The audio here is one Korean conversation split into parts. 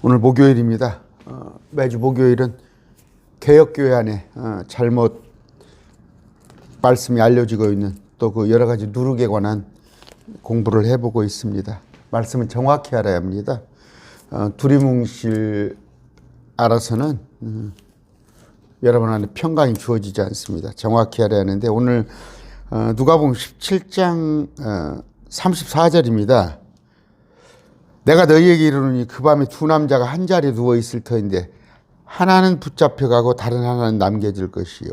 오늘 목요일입니다. 매주 목요일은 개혁교회 안에 잘못 말씀이 알려지고 있는 또 그 여러 가지 누룩에 관한 공부를 해보고 있습니다. 말씀은 정확히 알아야 합니다. 두리뭉실 알아서는 여러분 안에 평강이 주어지지 않습니다. 정확히 알아야 하는데 오늘 누가복음 17장 34절입니다. 내가 너희에게 이르노니 그 밤에 두 남자가 한 자리에 누워 있을 터인데 하나는 붙잡혀 가고 다른 하나는 남겨질 것이요.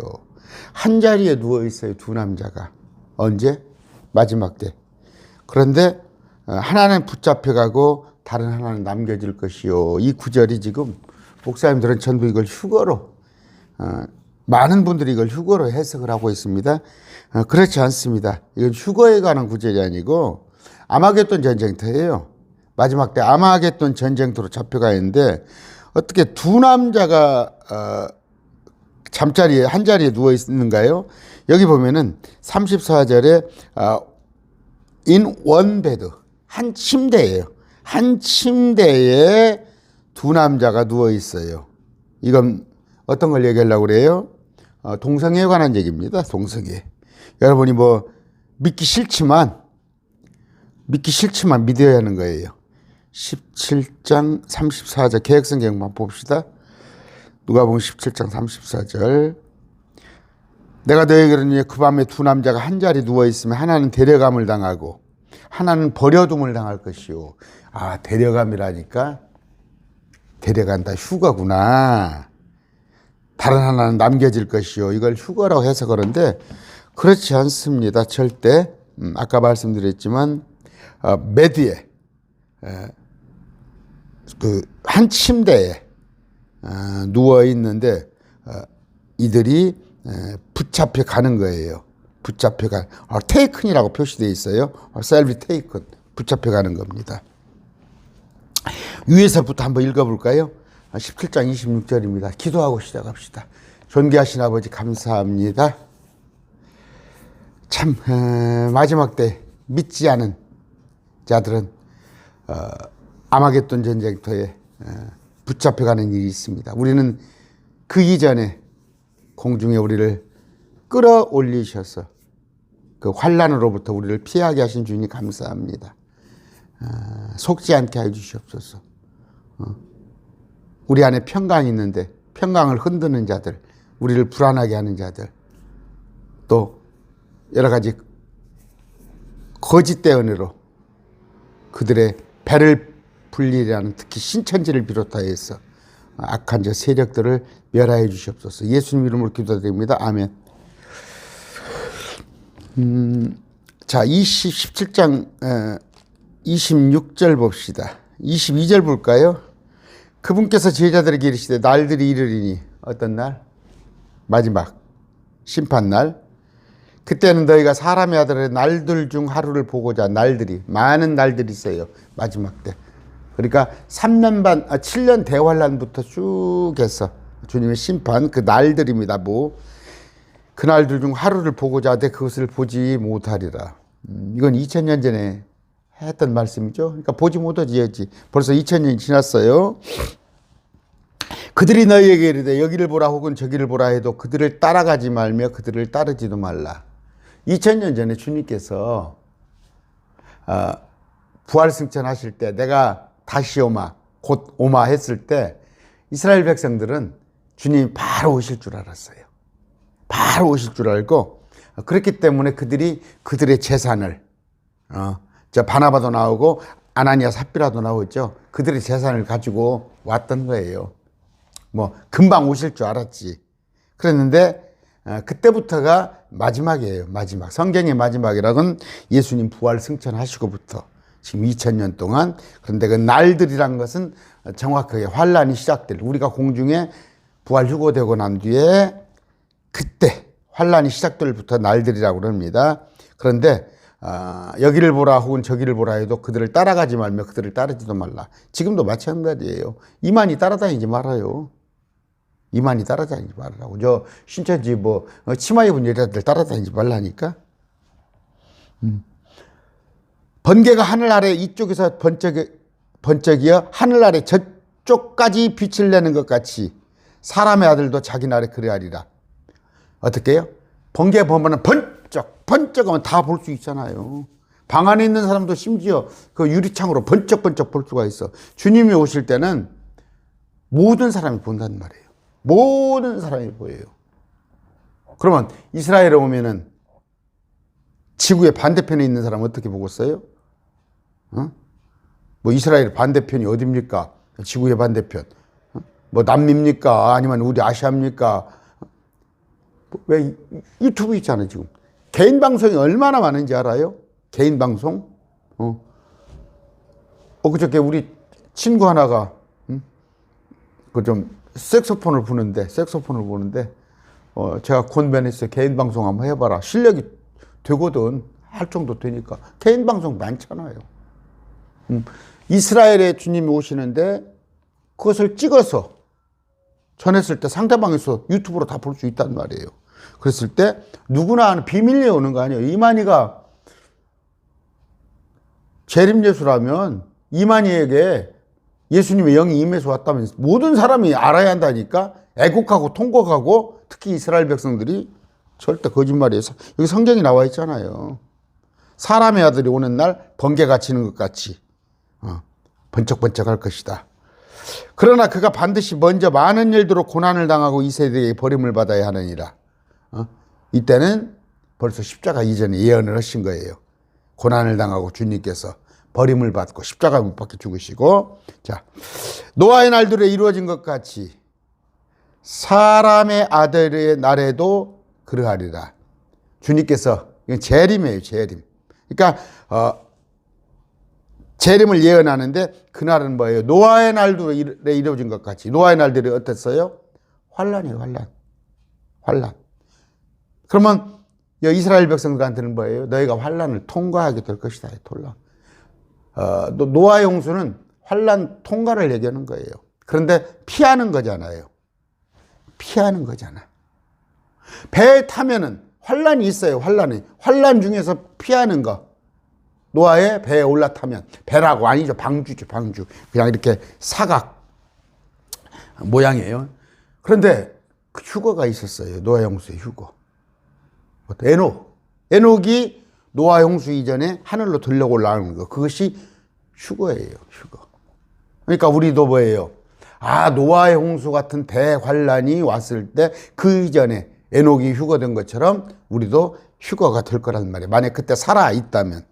한 자리에 누워 있어요, 두 남자가. 언제? 마지막 때. 그런데 하나는 붙잡혀 가고 다른 하나는 남겨질 것이요. 이 구절이 지금 목사님들은 전부 이걸 휴거로 많은 분들이 이걸 휴거로 해석을 하고 있습니다. 그렇지 않습니다. 이건 휴거에 관한 구절이 아니고 아마겟돈 전쟁터예요. 마지막 때 아마겟돈 전쟁터로 잡혀가 있는데 어떻게 두 남자가 잠자리에 한 자리에 누워 있는가요? 여기 보면은 34절에 in one bed, 한 침대예요. 한 침대에 두 남자가 누워 있어요. 이건 어떤 걸 얘기하려고 그래요? 동성애에 관한 얘기입니다. 동성애. 여러분이 뭐 믿기 싫지만 믿어야 하는 거예요. 17장 34절 개혁성경만 봅시다. 누가복음 17장 34절. 내가 너에게 이르노니 그 밤에 두 남자가 한 자리 누워 있으면 하나는 데려감을 당하고 하나는 버려둠을 당할 것이요. 데려감이라니까 데려간다, 휴거구나. 다른 하나는 남겨질 것이요. 이걸 휴거라고 해서 그런데 그렇지 않습니다. 절대. 아까 말씀드렸지만 베드에 그 한 침대에 누워 있는데 이들이 붙잡혀 가는 거예요. 붙잡혀 가. 테이큰이라고 표시되어 있어요. 셀비 테이큰, 붙잡혀 가는 겁니다. 위에서부터 한번 읽어볼까요? 17장 26절입니다. 기도하고 시작합시다. 존귀하신 아버지 감사합니다. 참 마지막 때 믿지 않은 자들은 아마겟돈 전쟁터에 붙잡혀가는 일이 있습니다. 우리는 그 이전에 공중에 우리를 끌어올리셔서 그 환난으로부터 우리를 피하게 하신 주님 감사합니다. 속지 않게 해주시옵소서. 우리 안에 평강이 있는데 평강을 흔드는 자들, 우리를 불안하게 하는 자들, 또 여러 가지 거짓 대언으로 그들의 배를 불리라는 특히 신천지를 비롯하여서 악한 저 세력들을 멸하여 주시옵소서. 예수님 이름으로 기도드립니다. 아멘. 자, 17장 26절 봅시다. 22절 볼까요? 그분께서 제자들에게 이르시되 날들이 이르리니 어떤 날? 마지막 심판날. 그때는 너희가 사람의 아들의 날들 중 하루를 보고자. 날들이 많은 날들이 있어요. 마지막 때. 그러니까 3년 반, 7년 대환란부터 쭉 해서 주님의 심판 그 날들입니다. 그 날들 중 하루를 보고자 하되 그것을 보지 못하리라. 이건 2000년 전에 했던 말씀이죠. 그러니까 보지 못하지. 벌써 2000년이 지났어요. 그들이 너희에게 이르되 여기를 보라 혹은 저기를 보라 해도 그들을 따라가지 말며 그들을 따르지도 말라. 2000년 전에 주님께서 부활승천 하실 때 내가 다시 오마, 곧 오마 했을 때 이스라엘 백성들은 주님이 바로 오실 줄 알았어요. 바로 오실 줄 알고 그렇기 때문에 그들이 그들의 재산을 바나바도 나오고 아나니아 삽비라도 나오죠. 그들의 재산을 가지고 왔던 거예요. 금방 오실 줄 알았지. 그랬는데 그때부터가 마지막이에요. 마지막. 성경의 마지막이라고는 예수님 부활 승천하시고부터 지금 2000년 동안. 그런데 그 날들이란 것은 정확하게 환란이 시작될, 우리가 공중에 부활 휴거되고 난 뒤에 그때 환란이 시작될 부터 날들이라고 그럽니다. 그런데 여기를 보라 혹은 저기를 보라 해도 그들을 따라가지 말며 그들을 따르지도 말라. 지금도 마찬가지예요. 이만희 따라다니지 말아요. 이만희 따라다니지 말라고. 저 신천지 치마 입은 여자들 따라다니지 말라니까. 번개가 하늘 아래 이쪽에서 번쩍이어 하늘 아래 반쪽까지 빛을 내는 것 같이 사람의 아들도 자기 날에 그리하리라. 어떻게 해요? 번개 보면 번쩍 하면 다 볼 수 있잖아요. 방 안에 있는 사람도 심지어 그 유리창으로 번쩍번쩍 볼 수가 있어. 주님이 오실 때는 모든 사람이 본단 말이에요. 모든 사람이 보여요. 그러면 이스라엘에 오면은 지구의 반대편에 있는 사람은 어떻게 보겠어요? 뭐 이스라엘 반대편이 어딥니까? 지구의 반대편. 뭐 남미입니까? 아니면 우리 아시아입니까? 왜 유튜브 있잖아요, 지금. 개인 방송이 얼마나 많은지 알아요? 개인 방송? 그저께 우리 친구 하나가, 그 좀 색소폰을 부는데, 제가 권변했어요. 개인 방송 한번 해봐라. 실력이 되거든. 할 정도 되니까. 개인 방송 많잖아요. 이스라엘에 주님이 오시는데 그것을 찍어서 전했을 때 상대방에서 유튜브로 다 볼 수 있단 말이에요. 그랬을 때 누구나 하는 비밀리에 오는 거 아니에요. 이만희가 재림 예수라면 이만희에게 예수님의 영이 임해서 왔다면 모든 사람이 알아야 한다니까. 애국하고 통곡하고 특히 이스라엘 백성들이 절대 거짓말이에요. 여기 성경이 나와 있잖아요. 사람의 아들이 오는 날 번개가 치는 것 같이 번쩍번쩍 할 것이다. 그러나 그가 반드시 먼저 많은 일들로 고난을 당하고 이 세대에 버림을 받아야 하느니라. 이때는 벌써 십자가 이전에 예언을 하신 거예요. 고난을 당하고 주님께서 버림을 받고 십자가 못 박혀 죽으시고, 자, 노아의 날들에 이루어진 것 같이 사람의 아들의 날에도 그러하리라. 주님께서, 이건 재림이에요, 재림. 그러니까 재림을 예언하는데 그날은 뭐예요? 노아의 날들에 이루어진 것 같이. 노아의 날들이 어땠어요? 환란이에요, 환란. 그러면 이스라엘 백성들한테는 뭐예요? 너희가 환란을 통과하게 될 것이다. 노아의 홍수는 환란 통과를 얘기하는 거예요. 그런데 피하는 거잖아요. 배에 타면은 환란이 있어요. 환란 중에서 피하는 거. 노아의 배에 올라타면, 배라고 아니죠. 방주죠. 그냥 이렇게 사각 모양이에요. 그런데 그 휴거가 있었어요. 노아 홍수의 휴거. 에녹이 노아 홍수 이전에 하늘로 들려 올라가는 거. 그것이 휴거예요. 휴거. 그러니까 우리도 뭐예요? 노아의 홍수 같은 대환란이 왔을 때 그 이전에 에녹이 휴거된 것처럼 우리도 휴거가 될 거란 말이에요. 만약 그때 살아 있다면.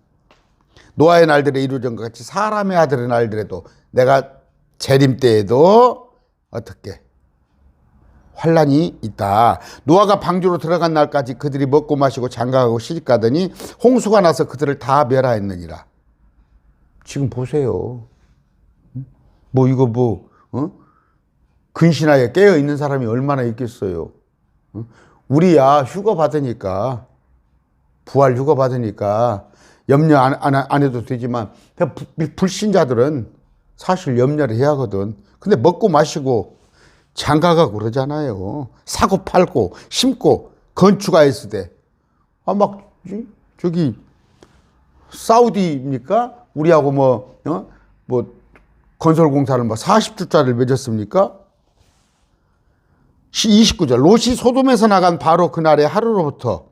노아의 날들에 이루어진 것 같이 사람의 아들의 날들에도 내가 재림 때에도 어떻게 환란이 있다. 노아가 방주로 들어간 날까지 그들이 먹고 마시고 장가가고 시집가더니 홍수가 나서 그들을 다 멸하였느니라. 지금 보세요. 근신하에 깨어 있는 사람이 얼마나 있겠어요. 우리야 휴거 받으니까, 부활 휴거 받으니까 염려 안 해도 되지만 불신자들은 사실 염려를 해야 하거든. 근데 먹고 마시고 장가가고 그러잖아요. 사고 팔고 심고 건축하였을 때 저기 사우디입니까? 우리하고 건설공사를 40주짜리를 맺었습니까? 29절. 롯이 소돔에서 나간 바로 그날의 하늘로부터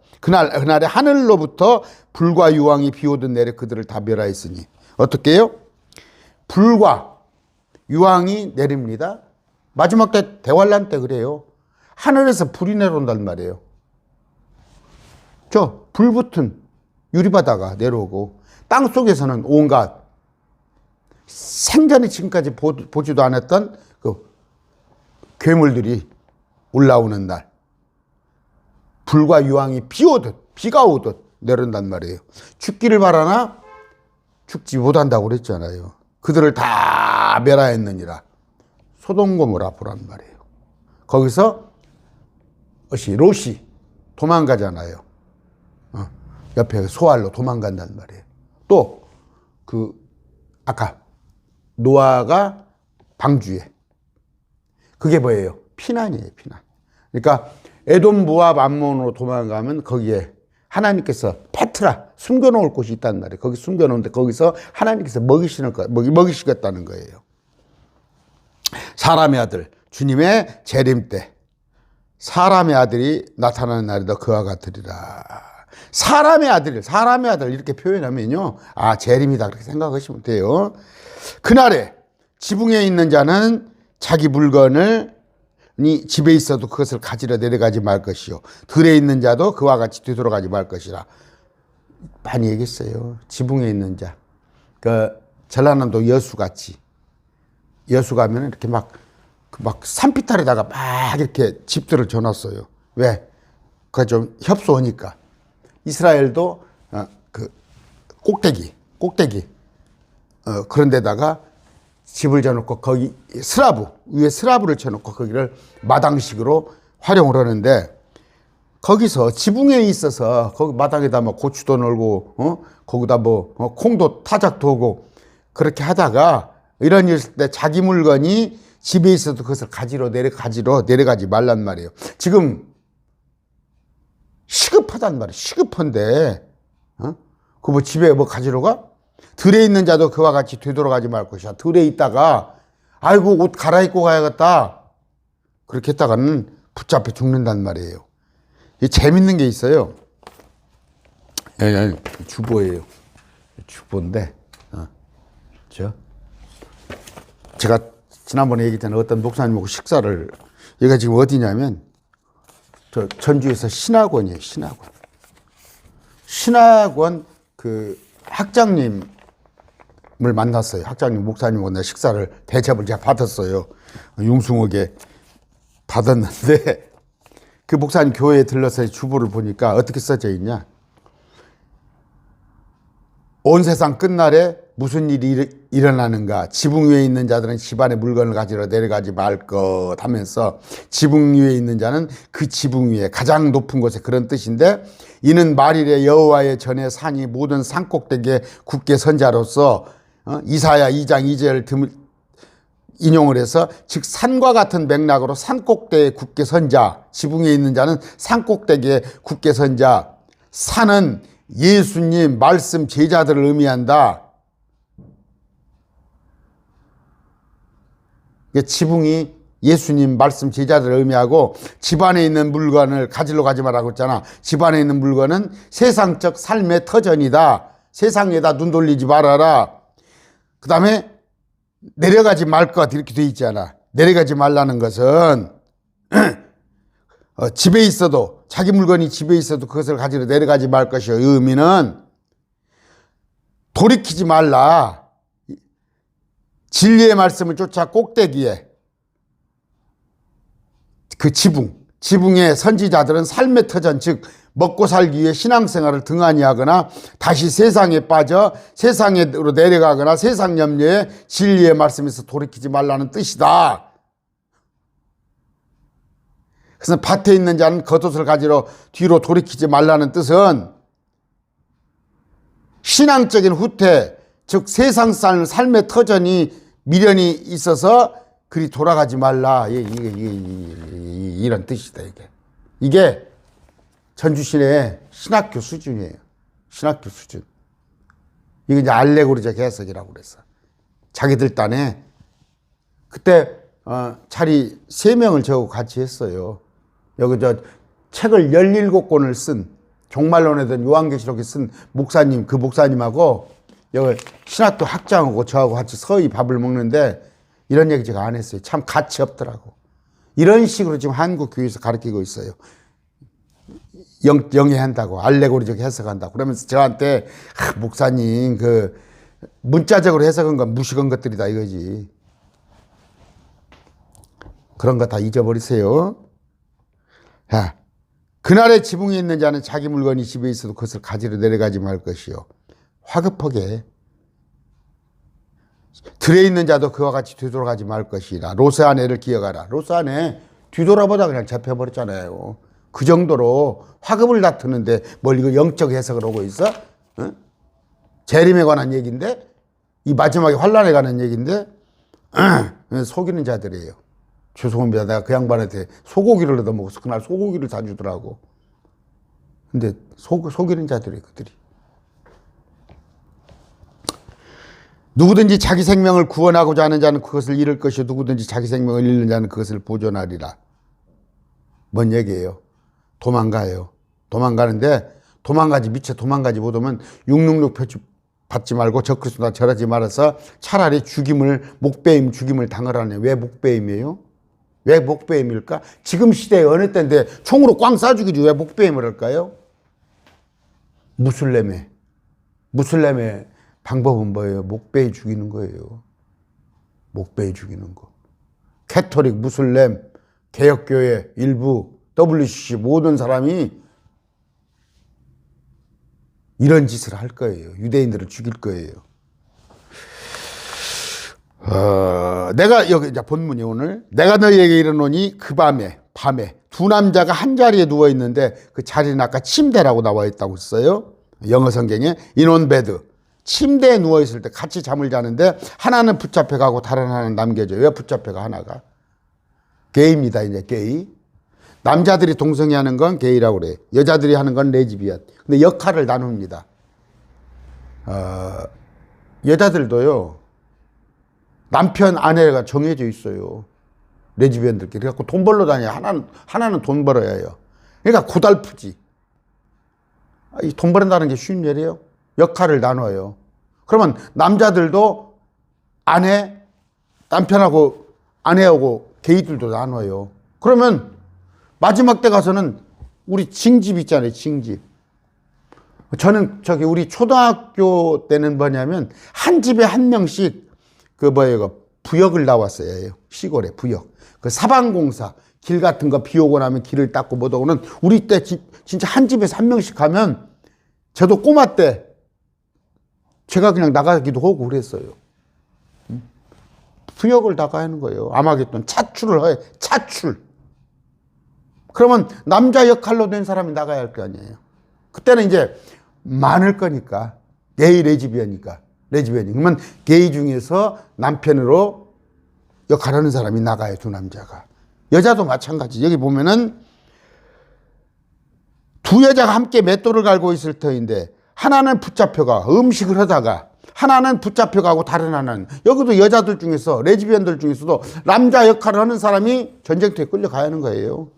불과 유황이 비오듯 내려 그들을 다 멸하였으니. 어떻게 해요? 불과 유황이 내립니다. 마지막 때 대환란 때 그래요. 하늘에서 불이 내려온단 말이에요. 불 붙은 유리바다가 내려오고, 땅 속에서는 온갖 생전에 지금까지 보지도 않았던 그 괴물들이 올라오는 날, 불과 유황이 비가 오듯 내려온단 말이에요. 죽기를 바라나 죽지 못한다고 그랬잖아요. 그들을 다 멸하였느니라. 소돔 고모라 보란 말이에요. 거기서 롯이 도망가잖아요. 옆에 소알로 도망간단 말이에요. 또 아까 노아가 방주에, 그게 뭐예요? 피난이에요, 피난. 그러니까 에돔, 모압, 암몬으로 도망가면 거기에 하나님께서 페트라, 숨겨놓을 곳이 있단 말이에요. 거기 숨겨놓은데 거기서 하나님께서 먹이시겠다는 거예요. 사람의 아들, 주님의 재림 때 사람의 아들이 나타나는 날이다. 그와 같으리라. 사람의 아들 이렇게 표현하면요, 아, 재림이다 그렇게 생각하시면 돼요. 그날에 지붕에 있는 자는 자기 물건을 집에 있어도 그것을 가지러 내려가지 말 것이요, 들에 있는 자도 그와 같이 뒤돌아가지 말 것이라. 많이 얘기했어요. 지붕에 있는 자, 그 전라남도 여수같이, 여수 가면 이렇게 막 산비탈에다가 막 이렇게 집들을 줘놨어요. 왜? 그게 좀 협소하니까. 이스라엘도 그 꼭대기 그런 데다가 집을 져놓고 거기 위에 스라브를 쳐놓고 거기를 마당식으로 활용을 하는데, 거기서 지붕에 있어서 거기 마당에다 뭐 고추도 널고 거기다 뭐 콩도 타작도 하고 그렇게 하다가 이런 일 있을 때 자기 물건이 집에 있어도 그것을 가지러 내려가지 말란 말이에요. 지금 시급하단 말이에요. 시급한데 그 뭐 집에 뭐 가지러 가? 들에 있는 자도 그와 같이 되돌아가지 말 것이야. 들에 있다가 아이고 옷 갈아입고 가야겠다 그렇게 했다가는 붙잡혀 죽는단 말이에요. 이게 재밌는 게 있어요. 주보예요. 주보인데 제가 지난번에 얘기했잖아요. 어떤 목사님하고 식사를, 얘가 지금 어디냐면 저 전주에서 신학원이에요. 신학원 그 학장님을 만났어요. 학장님 목사님하고 내가 식사를, 대접을 제가 받았어요. 융숭하게 받았는데 그 목사님 교회에 들러서 주보를 보니까 어떻게 써져 있냐. 온 세상 끝날에 무슨 일이 일어나는가. 지붕 위에 있는 자들은 집안의 물건을 가지러 내려가지 말 것 하면서, 지붕 위에 있는 자는 그 지붕 위에 가장 높은 곳에, 그런 뜻인데, 이는 말일에 여호와의 전에 산이 모든 산꼭대기에 굳게 선 자로서 이사야 2장 2절을 인용을 해서, 즉 산과 같은 맥락으로 산꼭대기에 굳게 선 자, 지붕에 있는 자는 산꼭대기에 굳게 선 자. 산은 예수님 말씀 제자들을 의미한다. 지붕이 예수님 말씀 제자들을 의미하고, 집안에 있는 물건을 가지러 가지 말라고 했잖아. 집안에 있는 물건은 세상적 삶의 터전이다. 세상에다 눈 돌리지 말아라. 그 다음에 내려가지 말 것 이렇게 돼 있잖아. 내려가지 말라는 것은 집에 있어도, 자기 물건이 집에 있어도 그것을 가지러 내려가지 말 것이요, 의미는 돌이키지 말라. 진리의 말씀을 쫓아 꼭대기에, 그 지붕의 선지자들은 삶의 터전, 즉 먹고 살기 위해 신앙생활을 등한히 하거나 다시 세상에 빠져 세상으로 내려가거나 세상 염려에 진리의 말씀에서 돌이키지 말라는 뜻이다. 그래서 밭에 있는 자는 겉옷을 가지러 뒤로 돌이키지 말라는 뜻은 신앙적인 후퇴, 즉 세상 삶의 터전이 미련이 있어서 그리 돌아가지 말라, 이런 뜻이다. 이게 전주시내 신학교 수준이에요. 신학교 수준. 이게 이제 알레고리적 해석이라고 그랬어. 자기들 딴에 그때 자리 3명을 저하고 같이 했어요. 여기 저 책을 17권을 쓴, 종말론에든 요한계시록에 쓴 목사님, 그 목사님하고 여기 신학교 학장하고 저하고 같이 서희 밥을 먹는데 이런 얘기 제가 안 했어요. 참 가치 없더라고. 이런 식으로 지금 한국 교회에서 가르치고 있어요. 영해한다고, 알레고리적 해석한다고. 그러면서 저한테 목사님 그 문자적으로 해석한 건 무식한 것들이다 이거지. 그런 거 다 잊어버리세요. 야, 그날의 지붕에 있는 자는 자기 물건이 집에 있어도 그것을 가지러 내려가지 말 것이요. 화급하게 들에 있는 자도 그와 같이 뒤돌아가지 말 것이라. 롯의 아내를 기억하라. 롯의 아내 뒤돌아보다 그냥 잡혀버렸잖아요. 그 정도로 화급을 다투는데 뭘 이거 영적 해석을 하고 있어? 어? 재림에 관한 얘기인데, 이 마지막에 환란에 관한 얘기인데 속이는 자들이에요. 죄송합니다. 내가 그 양반한테 소고기를 얻어먹어서 그날 소고기를 사주더라고. 근데 속이는 자들이에요, 그들이. 누구든지 자기 생명을 구원하고자 하는 자는 그것을 잃을 것이요 누구든지 자기 생명을 잃는 자는 그것을 보존하리라. 뭔 얘기예요? 도망가요. 도망가는데 도망가지 미처 도망가지 못하면 666 표지 받지 말고 적그리스도나 절하지 말아서 차라리 목배임 죽임을 당하라네. 왜 목배임이에요? 왜 목배임일까? 지금 시대에 어느 때인데 총으로 꽝 쏴 죽이지 왜 목배임을 할까요? 무슬림의 방법은 뭐예요? 목베이 죽이는 거예요. 목베이 죽이는 거. 캐토릭, 무슬림, 개혁교회 일부, WCC 모든 사람이 이런 짓을 할 거예요. 유대인들을 죽일 거예요. 내가 여기 이제 본문이 오늘 내가 너희에게 이르노니 그 밤에 두 남자가 한 자리에 누워 있는데 그 자리는 아까 침대라고 나와 있다고 했어요. 영어 성경에 인온베드 침대에 누워 있을 때 같이 잠을 자는데 하나는 붙잡혀 가고 다른 하나는 남겨져요. 왜 붙잡혀가 하나가? 게이입니다. 이제 게이. 남자들이 동성애 하는 건 게이라고 그래요. 여자들이 하는 건 레즈비언. 근데 역할을 나눕니다. 여자들도요. 남편 아내가 정해져 있어요. 레즈비언들끼리. 그래갖고 돈 벌러 다녀요. 하나는 돈 벌어야 해요. 그러니까 고달프지. 이 돈 벌는다는 게 쉬운 일이에요. 역할을 나눠요. 그러면 남자들도 남편하고 아내하고 게이들도 나눠요. 그러면 마지막 때 가서는 우리 징집 있잖아요. 징집. 저는 우리 초등학교 때는 뭐냐면 한 집에 한 명씩 부역을 나왔어요. 시골에 부역. 그 사방공사 길 같은 거 비 오고 나면 길을 닦고 뭐더고는 우리 때 진짜 한 집에서 한 명씩 가면 저도 꼬마 때 제가 그냥 나가기도 하고 그랬어요. 부역을 나가야 하는 거예요. 아마겟돈 차출을 해. 차출. 그러면 남자 역할로 된 사람이 나가야 할 거 아니에요. 그때는 이제 많을 거니까. 게이 레즈비언이니까. 그러면 게이 중에서 남편으로 역할하는 사람이 나가요. 두 남자가. 여자도 마찬가지. 여기 보면은 두 여자가 함께 맷돌을 갈고 있을 터인데 하나는 붙잡혀가 음식을 하다가 하나는 붙잡혀가고 다른 하나는 여기도 여자들 중에서 레즈비언들 중에서도 남자 역할을 하는 사람이 전쟁터에 끌려가야 하는 거예요.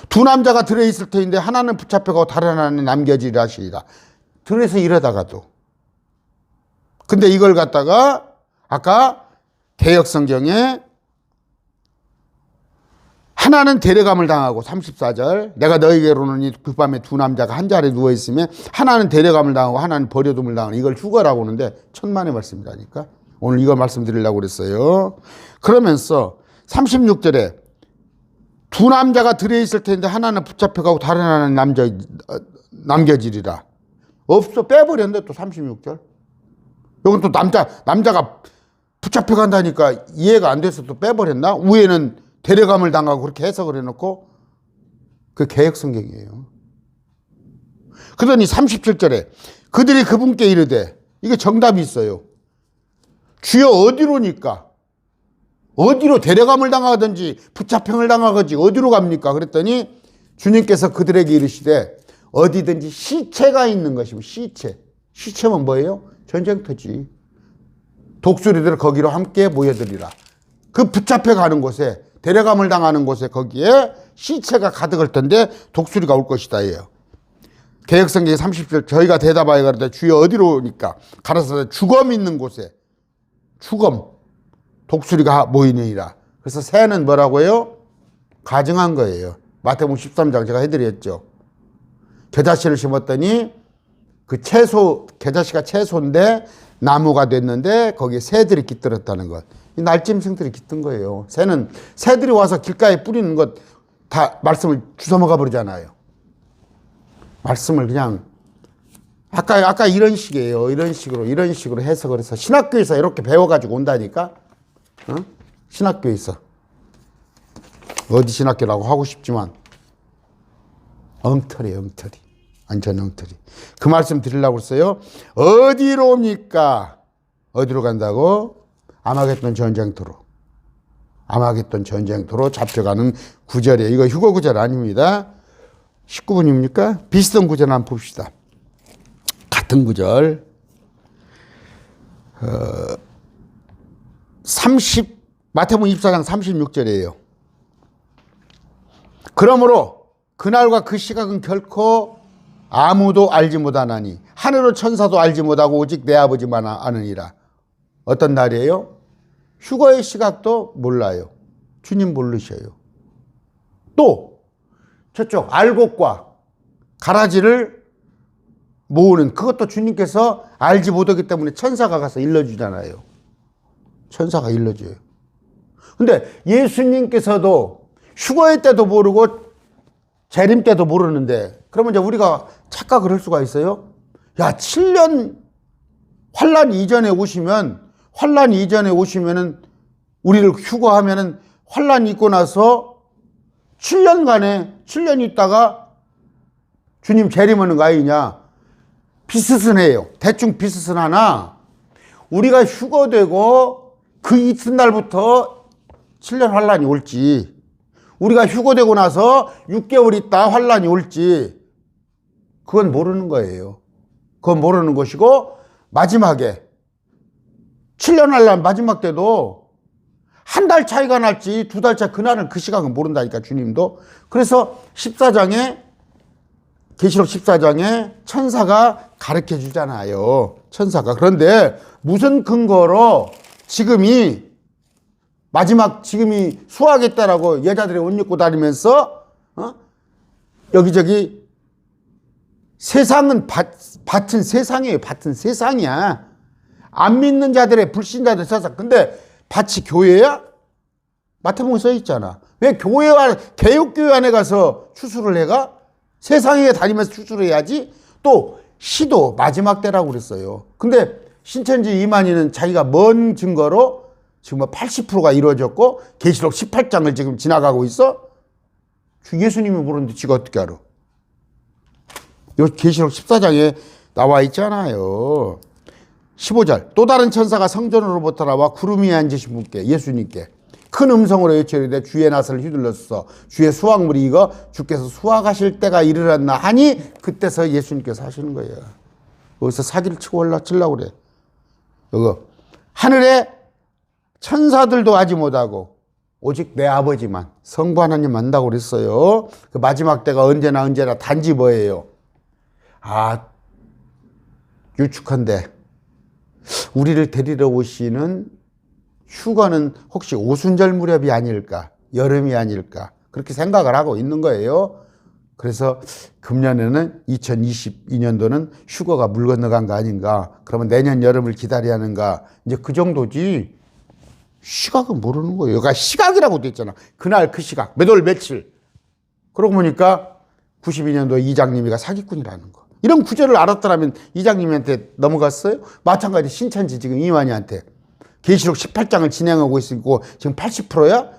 두 남자가 들에 있을 터인데 하나는 붙잡혀가고 다른 하나는 남겨지리라 하시리라. 들에서 이러다가도. 근데 이걸 갖다가 아까 개역성경에 하나는 데려감을 당하고 34절 내가 너희에게로는 그 밤에 두 남자가 한 자리에 누워있으면 하나는 데려감을 당하고 하나는 버려둠을 당하는 이걸 휴거라고 하는데 천만의 말씀이라니까. 오늘 이거 말씀드리려고 그랬어요. 그러면서 36절에 두 남자가 들에 있을 텐데 하나는 붙잡혀가고 다른 하나는 남겨지리라. 없어. 빼버렸는데 또 36절. 여긴 또 남자가 붙잡혀간다니까 이해가 안 돼서 또 빼버렸나? 위에는 데려감을 당하고 그렇게 해석을 해놓고 그 개역성경이에요. 그러더니 37절에 그들이 그분께 이르되 이게 정답이 있어요. 주여 어디로니까? 어디로 데려감을 당하든지 붙잡형을 당하든지 어디로 갑니까? 그랬더니 주님께서 그들에게 이르시되 어디든지 시체가 있는 것이면 시체면 뭐예요? 전쟁터지. 독수리들 거기로 함께 모여들이라. 그 붙잡혀가는 곳에 데려감을 당하는 곳에 거기에 시체가 가득할 텐데 독수리가 올 것이다 예요. 개역성경 30절 저희가 대답하여 가로되 주여 어디로니까? 가라사대 죽음 있는 곳에 독수리가 모이느니라. 그래서 새는 뭐라고요? 가증한 거예요. 마태복음 13장 제가 해드렸죠. 겨자씨를 심었더니 그 겨자씨가 채소인데 나무가 됐는데 거기에 새들이 깃들었다는 것. 이 날짐승들이 깃든 거예요. 새들이 와서 길가에 뿌리는 것 다 말씀을 주워먹어 버리잖아요. 말씀을 그냥 아까 이런 식이에요. 이런 식으로 해석을 해서 신학교에서 이렇게 배워가지고 온다니까. 신학교에서 어디 신학교라고 하고 싶지만 엉터리. 완전 엉터리. 그 말씀 드리려고 했어요. 어디로 옵니까? 어디로 간다고? 아마겟돈 전쟁터로 잡혀가는 구절이에요. 이거 휴거 구절 아닙니다. 19분입니까? 비슷한 구절 한번 봅시다. 같은 구절. 마태복음 24장 36절이에요. 그러므로 그날과 그 시각은 결코 아무도 알지 못하나니 하늘의 천사도 알지 못하고 오직 내 아버지만 아느니라. 어떤 날이에요? 휴거의 시각도 몰라요. 주님 모르셔요. 또 저쪽 알곡과 가라지를 모으는 그것도 주님께서 알지 못하기 때문에 천사가 가서 일러주잖아요. 천사가 일러줘요. 근데 예수님께서도 휴거의 때도 모르고 재림 때도 모르는데 그러면 이제 우리가 착각을 할 수가 있어요? 야, 7년 환란 이전에 오시면은 우리를 휴거하면은 환란 있고 나서 7년 있다가 주님 재림하는 거 아니냐? 비슷해요. 대충 비슷하나 우리가 휴거되고 그 이튿날부터 7년 환란이 올지 우리가 휴거되고 나서 6개월 있다 환란이 올지 그건 모르는 거예요. 그건 모르는 것이고 마지막에 7년 환란 마지막 때도 한 달 차이가 날지 2달 차 그날은 그 시각은 모른다니까 주님도. 그래서 계시록 14장에 천사가 가르쳐 주잖아요. 천사가. 그런데 무슨 근거로 지금이 수하겠다라고 여자들이 옷 입고 다니면서 여기저기 세상은 밭은 세상이에요. 밭은 세상이야. 안 믿는 자들의 불신자들 세상. 근데 밭이 교회야? 마태복음에 써 있잖아. 왜 개혁교회 안에 가서 추수를 해가? 세상에 다니면서 추수를 해야지. 또 시도 마지막 때라고 그랬어요. 근데 신천지 이만희는 자기가 뭔 증거로 지금 80%가 이루어졌고 계시록 18장을 지금 지나가고 있어? 예수님이 모르는데 지가 어떻게 알아? 요 계시록 14장에 나와 있잖아요. 15절. 또 다른 천사가 성전으로부터 나와 구름이 앉으신 분께 예수님께 큰 음성으로 외치리되 주의 낫을 휘둘렀어 주의 수확물이 익어 주께서 수확하실 때가 이르렀나 하니 그때서 예수님께서 하시는 거예요. 여기서 사기를 치려고 그래. 이거 하늘에 천사들도 하지 못하고 오직 내 아버지만 성부 하나님 만다고 그랬어요. 그 마지막 때가 언제나 단지 뭐예요? 유축한데 우리를 데리러 오시는 휴가는 혹시 오순절 무렵이 아닐까? 여름이 아닐까? 그렇게 생각을 하고 있는 거예요. 그래서 금년에는 2022년도는 휴가가 물 건너간 거 아닌가? 그러면 내년 여름을 기다려야 하는가? 이제 그 정도지. 시각은 모르는 거예요. 여기가 시각이라고 돼 있잖아. 그날 그 시각, 몇 월 며칠. 그러고 보니까 92년도 이장님이가 사기꾼이라는 거. 이런 구절을 알았더라면 이장님한테 넘어갔어요? 마찬가지 신천지 지금 이만희한테 계시록 18장을 진행하고 있고 지금 80%야?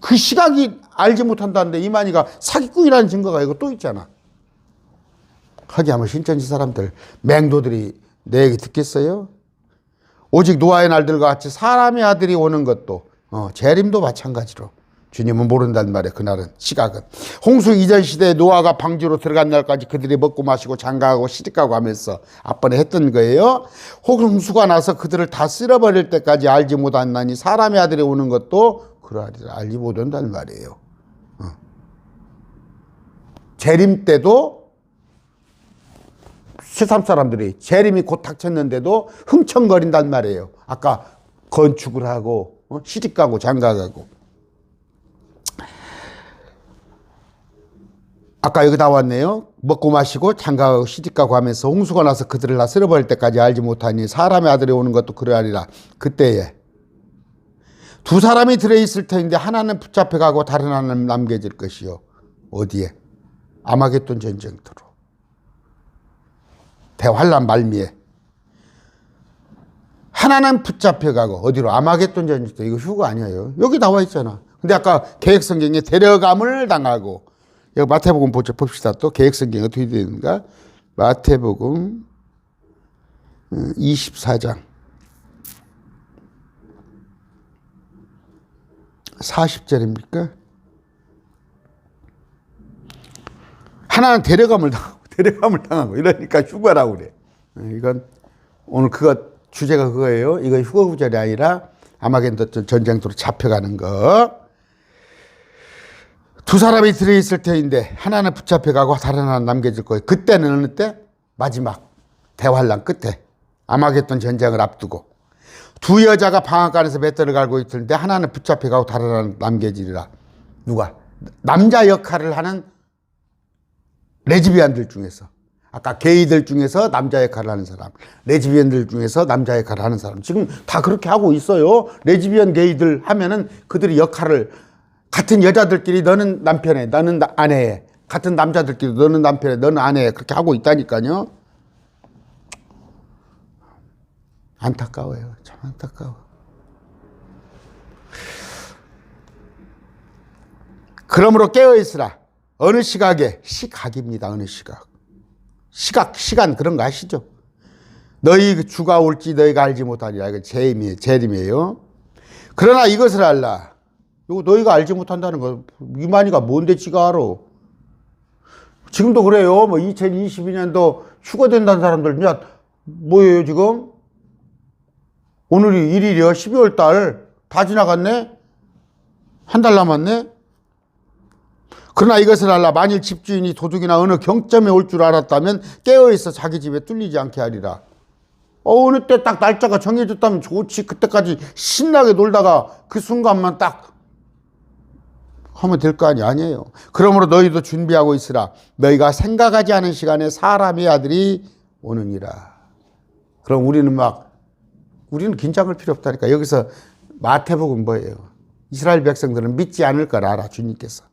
그 시각이 알지 못한다는데 이만희가 사기꾼이라는 증거가 이거 또 있잖아. 하기야말로 신천지 사람들 맹도들이 내 얘기 듣겠어요? 오직 노아의 날들과 같이 사람의 아들이 오는 것도 재림도 마찬가지로 주님은 모른단 말이에요. 그날은 시각은 홍수 이전 시대에 노아가 방주로 들어간 날까지 그들이 먹고 마시고 장가하고 시집가고 하면서 앞번에 했던 거예요. 홍수가 나서 그들을 다 쓸어버릴 때까지 알지 못한다니 사람의 아들이 오는 것도 그러하리라 알지 못한단 말이에요. 재림 때도 세상 사람들이 재림이 곧 닥쳤는데도 흥청거린단 말이에요. 아까 건축을 하고 시집가고 장가가고. 아까 여기 나왔네요. 먹고 마시고 장가가고 시집가고 하면서 홍수가 나서 그들을 다 쓸어버릴 때까지 알지 못하니 사람의 아들이 오는 것도 그러하리라. 그때에 두 사람이 들어있을 터인데 하나는 붙잡혀가고 다른 하나는 남겨질 것이요. 어디에? 아마겟돈 전쟁터로. 대환란 말미에. 하나는 붙잡혀가고 어디로? 아마겟돈 전쟁터. 이거 휴가 아니에요. 여기 나와 있잖아. 근데 아까 계획성경에 데려감을 당하고 여기 마태복음 봅시다. 또 계획성경이 어떻게 되는가? 마태복음 24장 40절입니까? 하나는 데려감을 당하고 이러니까 휴가라고 그래. 이건 오늘 그거 주제가 그거예요. 이거 휴거 구절이 아니라 아마겟돈 전쟁터로 잡혀가는 거. 두 사람이 들어있을 터인데 하나는 붙잡혀가고 다른 하나는 남겨질 거예요. 그때는 어느 때? 마지막 대환란 끝에 아마겟돈 전쟁을 앞두고 두 여자가 방앗간에서 맷돌을 갈고 있는데 하나는 붙잡혀가고 다른 하나는 남겨지리라. 누가? 남자 역할을 하는 레즈비언들 중에서, 아까 게이들 중에서 남자 역할을 하는 사람, 레즈비언들 중에서 남자 역할을 하는 사람, 지금 다 그렇게 하고 있어요. 레즈비언 게이들 하면은 그들이 역할을, 같은 여자들끼리 너는 남편에, 너는 아내에, 같은 남자들끼리 너는 남편에, 너는 아내에, 그렇게 하고 있다니까요. 안타까워요. 참 안타까워. 그러므로 깨어있으라. 어느 시각에? 시각입니다. 어느 시각. 시간 그런 거 아시죠? 너희 주가 올지 너희가 알지 못하리라. 이거 재림이에요. 그러나 이것을 알라. 이거 너희가 알지 못한다는 거, 이만희가 뭔데 지가 알아. 지금도 그래요. 뭐 2022년도 휴거된다는 사람들, 야, 뭐예요 지금? 오늘이 1일이요. 12월 달 다 지나갔네? 한 달 남았네? 그러나 이것을 알라. 만일 집주인이 도둑이나 어느 경점에 올 줄 알았다면 깨어있어 자기 집에 뚫리지 않게 하리라. 어느 때 딱 날짜가 정해졌다면 좋지. 그때까지 신나게 놀다가 그 순간만 딱 하면 될 거 아니에요. 그러므로 너희도 준비하고 있으라. 너희가 생각하지 않은 시간에 사람의 아들이 오느니라. 그럼 우리는 긴장할 필요 없다니까. 여기서 마태복음 뭐예요? 이스라엘 백성들은 믿지 않을 걸 알아. 주님께서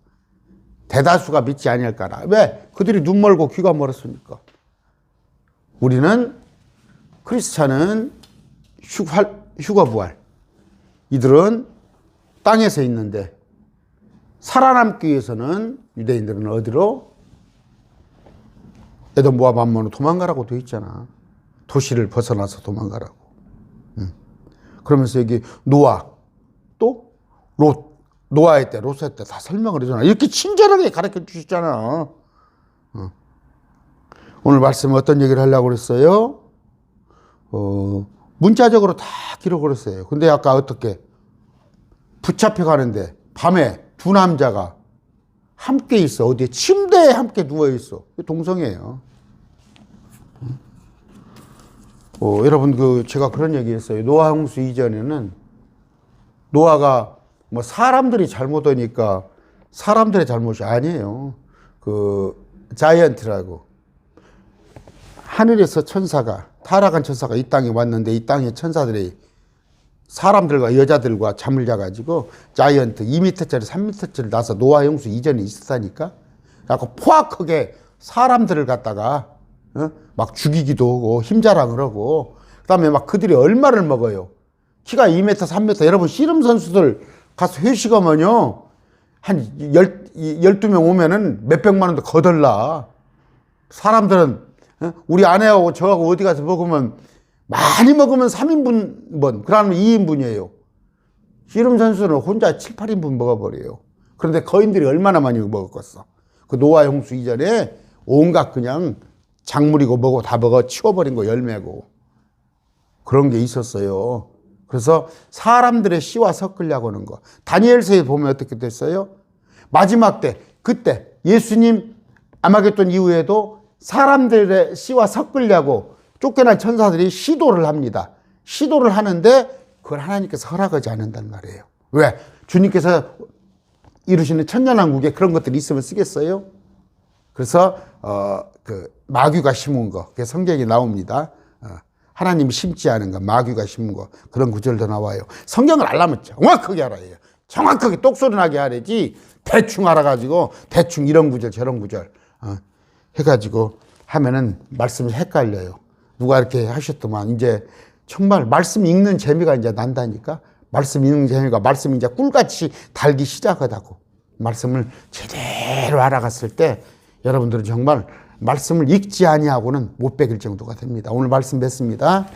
대다수가 믿지 아니할 거라. 왜? 그들이 눈 멀고 귀가 멀었으니까. 우리는, 크리스찬은 휴거부활. 이들은 땅에서 있는데 살아남기 위해서는 유대인들은 어디로? 에돔 모압 암몬으로 도망가라고 돼 있잖아. 도시를 벗어나서 도망가라고. 그러면서 여기 노아, 또 롯, 노아의 때, 롯의 때 다 설명을 해주잖아. 이렇게 친절하게 가르쳐 주시잖아. 오늘 말씀은 어떤 얘기를 하려고 그랬어요? 문자적으로 다 기록을 했어요. 근데 아까 어떻게? 붙잡혀 가는데 밤에 두 남자가 함께 있어. 어디에? 침대에 함께 누워 있어. 동성애예요. 여러분, 제가 그런 얘기 했어요. 노아 홍수 이전에는 노아가 뭐 사람들이 잘못하니까 사람들의 잘못이 아니에요. 자이언트라고 하늘에서 타락한 천사가 이 땅에 왔는데 이 땅에 천사들이 사람들과 여자들과 잠을 자가지고 자이언트 2m짜리 3m짜리 나서 노아 홍수 이전에 있었다니까. 그래서 포악하게 사람들을 갖다가 막 죽이기도 하고 힘자라 그러고, 그 다음에 막 그들이 얼마를 먹어요. 키가 2m, 3m. 여러분, 씨름 선수들 가서 회식하면요, 한 12명 오면은 몇백만 원도 거덜나. 사람들은, 우리 아내하고 저하고 어디 가서 먹으면, 많이 먹으면 3인분, 그러면 2인분이에요. 씨름 선수는 혼자 7, 8인분 먹어버려요. 그런데 거인들이 얼마나 많이 먹었겠어. 그 노아 홍수 이전에 온갖 그냥 작물이고 뭐고 다 먹어 치워버린 거 열매고. 그런 게 있었어요. 그래서 사람들의 씨와 섞으려고 하는 거. 다니엘서에 보면 어떻게 됐어요? 마지막 때, 그때 예수님 아마겟돈 이후에도 사람들의 씨와 섞으려고 쫓겨난 천사들이 시도를 합니다. 시도를 하는데 그걸 하나님께서 허락하지 않는단 말이에요. 왜? 주님께서 이루시는 천년왕국에 그런 것들이 있으면 쓰겠어요? 그래서 마귀가 심은 거, 그게 성경에 나옵니다. 하나님이 심지 않은 거, 마귀가 심은 거, 그런 구절도 나와요. 성경을 알려면 정확하게 알아야 해요. 정확하게 똑소리 나게 하려지 대충 알아가지고 대충 이런 구절 저런 구절 해가지고 하면은 말씀이 헷갈려요. 누가 이렇게 하셨더만 이제 정말 말씀 읽는 재미가 이제 난다니까. 말씀 읽는 재미가 말씀이 이제 꿀같이 달기 시작하다고. 말씀을 제대로 알아갔을 때 여러분들은 정말 말씀을 읽지 아니하고는 못 베길 정도가 됩니다. 오늘 말씀 뵙습니다.